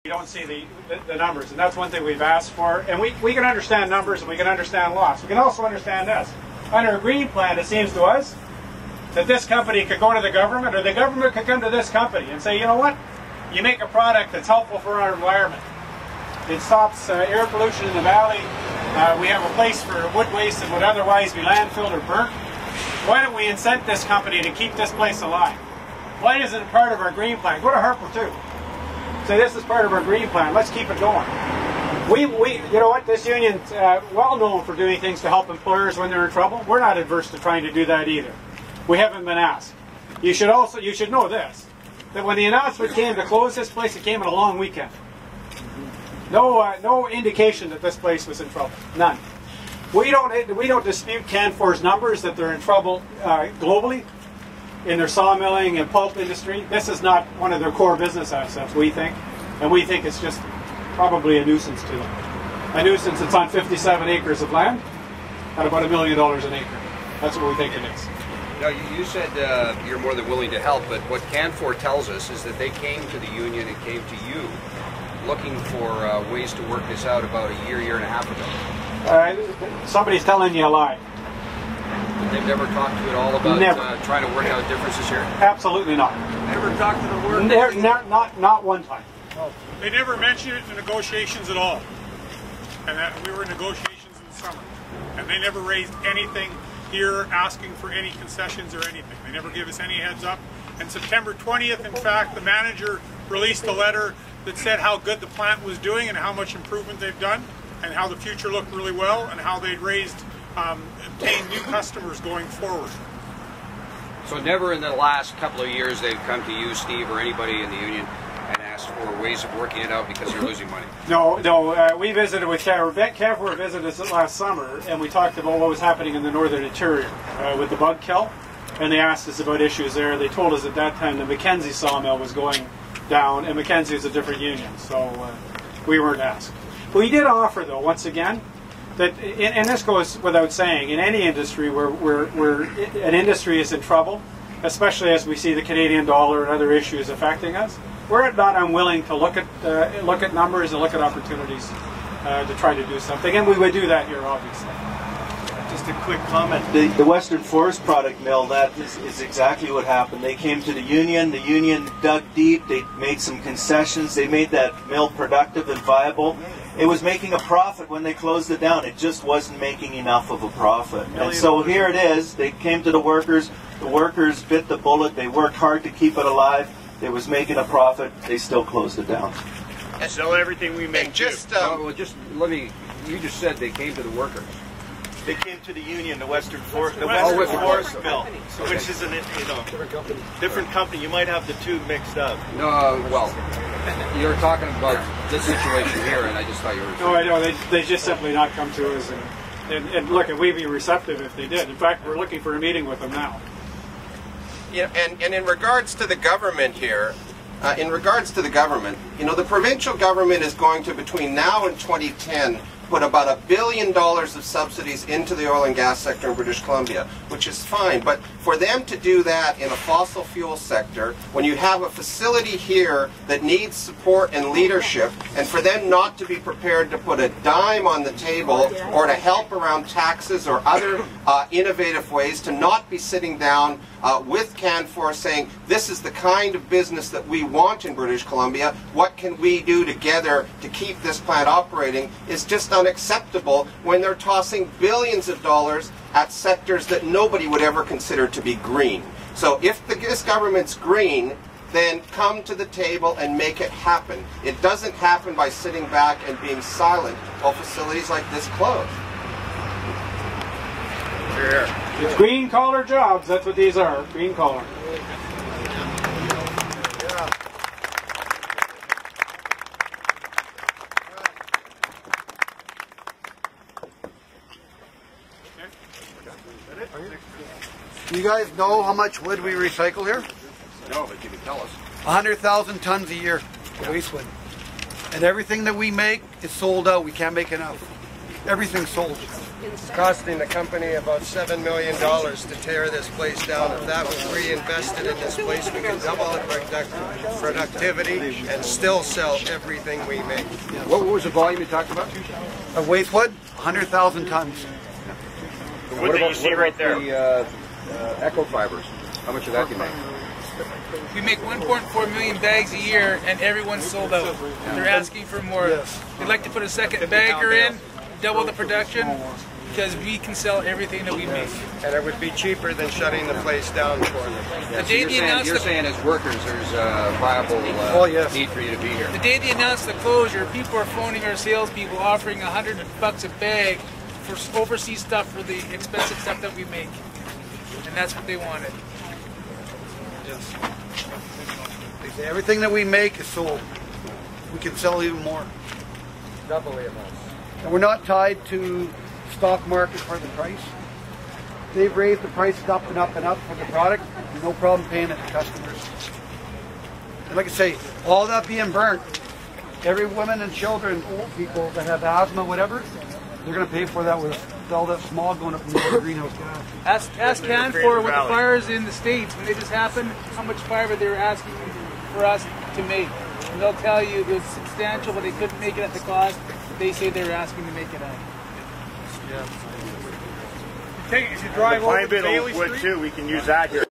You don't see the numbers, and that's one thing we've asked for. And we can understand numbers and we can understand loss. We can also understand this. Under a green plan, it seems to us that this company could go to the government, or the government could come to this company and say, you know what, you make a product that's helpful for our environment. It stops air pollution in the valley. We have a place for wood waste that would otherwise be landfilled or burnt. Why don't we incent this company to keep this place alive? Why isn't it part of our green plan? Go to Harper too. Say, this is part of our green plan. Let's keep it going. You know what? This union's well known for doing things to help employers when they're in trouble. We're not adverse to trying to do that either. We haven't been asked. You should know this, that when the announcement came to close this place, it came on a long weekend. No indication that this place was in trouble. None. We don't dispute Canfor's numbers that they're in trouble globally in their sawmilling and pulp industry. This is not one of their core business assets, we think. And we think it's just probably a nuisance to them. A nuisance that's on 57 acres of land at about $1 million an acre. That's what we think it is. Now, you said you're more than willing to help, but what Canfor tells us is that they came to the union and came to you looking for ways to work this out about a year and a half ago. Somebody's telling you a lie. They've never talked to you at all about trying to work out differences here? Absolutely not. Never talked to the workers? Not one time. Oh. They never mentioned it in the negotiations at all. And we were in negotiations in the summer. And they never raised anything here asking for any concessions or anything. They never gave us any heads up. And September 20th, in fact, the manager released a letter that said how good the plant was doing and how much improvement they've done and how the future looked really well and how they'd obtained new customers going forward. So never in the last couple of years they've come to you, Steve, or anybody in the union and asked for ways of working it out because you're losing money? No. We visited with Canfor. Canfor visited us last summer, and we talked about what was happening in the northern interior with the bug kill, and they asked us about issues there. They told us at that time the Mackenzie sawmill was going down, and Mackenzie is a different union, so we weren't asked. We did offer, though, once again, that, and this goes without saying, in any industry where an industry is in trouble, especially as we see the Canadian dollar and other issues affecting us, we're not unwilling to look at numbers and look at opportunities to try to do something, and we would do that here, obviously. Just a quick comment. The Western Forest Product Mill, that is exactly what happened. They came to the union dug deep, they made some concessions, they made that mill productive and viable. It was making a profit when they closed it down. It just wasn't making enough of a profit. And so here it is, they came to the workers bit the bullet, they worked hard to keep it alive, it was making a profit, they still closed it down. And sell everything we make. You just said they came to the workers. They came to the union, the Western Forest Mill, which is different company. You might have the two mixed up. No, well, you're talking about this situation here, and I just thought you were. No, I know. They just simply not come to us, and look, and we'd be receptive if they did. In fact, we're looking for a meeting with them now. Yeah, and in regards to the government here, the provincial government is going to, between now and 2010, put about $1 billion of subsidies into the oil and gas sector in British Columbia, which is fine. But for them to do that in a fossil fuel sector, when you have a facility here that needs support and leadership, and for them not to be prepared to put a dime on the table or to help around taxes or other innovative ways, to not be sitting down with Canfor saying, this is the kind of business that we want in British Columbia, what can we do together to keep this plant operating, is just unacceptable when they're tossing billions of dollars at sectors that nobody would ever consider to be green. So if this government's green, then come to the table and make it happen. It doesn't happen by sitting back and being silent while facilities like this close. It's green collar jobs, that's what these are, green collar. Do you guys know how much wood we recycle here? No, but you can tell us. 100,000 tons a year, waste wood. And everything that we make is sold out. We can't make enough. Everything's sold. costing the company about $7 million to tear this place down. If that was reinvested in this place, we could double the productivity and still sell everything we make. What was the volume you talked about? Of waste wood, 100,000 tons. The wood that you see right there. The Echo Fibers. How much of that do you make? We make 1.4 million bags a year, and everyone's sold out. They're asking for more. They'd like to put a second bagger in, double the production, because we can sell everything that we make. And it would be cheaper than shutting the place down for them. The day they announced You're saying as workers there's a viable need for you to be here. The day they announced the closure, people are phoning our salespeople offering $100 a bag for overseas stuff for the expensive stuff that we make. And that's what they wanted. Yes. They say everything that we make is sold. We can sell even more. Double the amount. And we're not tied to stock market for the price. They've raised the prices up and up and up for the product. No problem paying it to customers. And like I say, all that being burnt, every woman and children, old people that have asthma, whatever, they're going to pay for that with all that smog going up in the greenhouse gas. Ask Canfor with the fires in the States, when they just happened, how much fiber they were asking for us to make. And they'll tell you it was substantial, but they couldn't make it at the cost they say they were asking to make it at. If you drive over to Bailey Street, too, we can use that here.